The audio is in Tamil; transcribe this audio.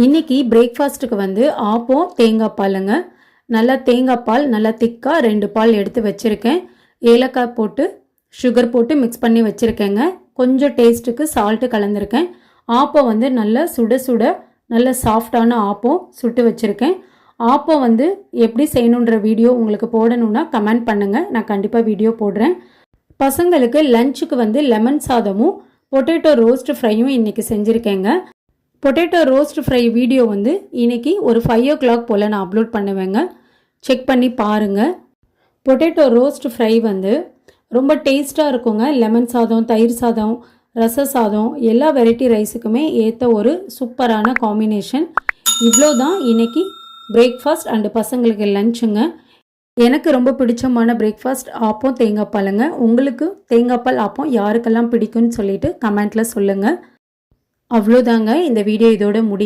இன்னைக்கு பிரேக்ஃபாஸ்ட்டுக்கு வந்து ஆப்பம் தேங்காய் பாலுங்க. நல்லா தேங்காய் பால் நல்லா திக்காக 2 பால் எடுத்து வச்சுருக்கேன். ஏலக்காய் போட்டு சுகர் போட்டு மிக்ஸ் பண்ணி வச்சுருக்கேங்க. கொஞ்சம் டேஸ்ட்டுக்கு சால்ட்டு கலந்துருக்கேன். ஆப்பம் வந்து நல்லா சுட சுட நல்ல சாஃப்டான ஆப்பம் சுட்டு வச்சுருக்கேன். ஆப்பம் வந்து எப்படி செய்யணுன்ற வீடியோ உங்களுக்கு போடணுன்னா கமெண்ட் பண்ணுங்கள், நான் கண்டிப்பாக வீடியோ போடுறேன். பசங்களுக்கு லஞ்சுக்கு வந்து லெமன் சாதமும் பொட்டேட்டோ ரோஸ்ட் ஃப்ரையும் இன்றைக்கி செஞ்சுருக்கேங்க. பொட்டேட்டோ ரோஸ்ட் ஃப்ரை வீடியோ வந்து இன்றைக்கி ஒரு 5 o'clock போல் நான் அப்லோட் பண்ணுவேங்க, செக் பண்ணி பாருங்கள். பொட்டேட்டோ ரோஸ்ட் ஃப்ரை வந்து ரொம்ப டேஸ்ட்டாக இருக்குங்க. லெமன் சாதம், தயிர் சாதம், ரச சாதம் எல்லா வெரைட்டி ரைஸுக்குமே ஏற்ற ஒரு சூப்பரான காம்பினேஷன். இவ்வளோ தான் இன்றைக்கி பிரேக்ஃபாஸ்ட் அண்டு பசங்களுக்கு லஞ்சுங்க. எனக்கு ரொம்ப பிடிச்சமான பிரேக்ஃபாஸ்ட் ஆப்பம் தேங்காய் பாலுங்க. உங்களுக்கு தேங்காய் பால் ஆப்பம் யாருக்கெல்லாம் பிடிக்கும்னு சொல்லிட்டு கமெண்ட்டில் சொல்லுங்கள். அவ்வளோதாங்க, இந்த வீடியோ இதோட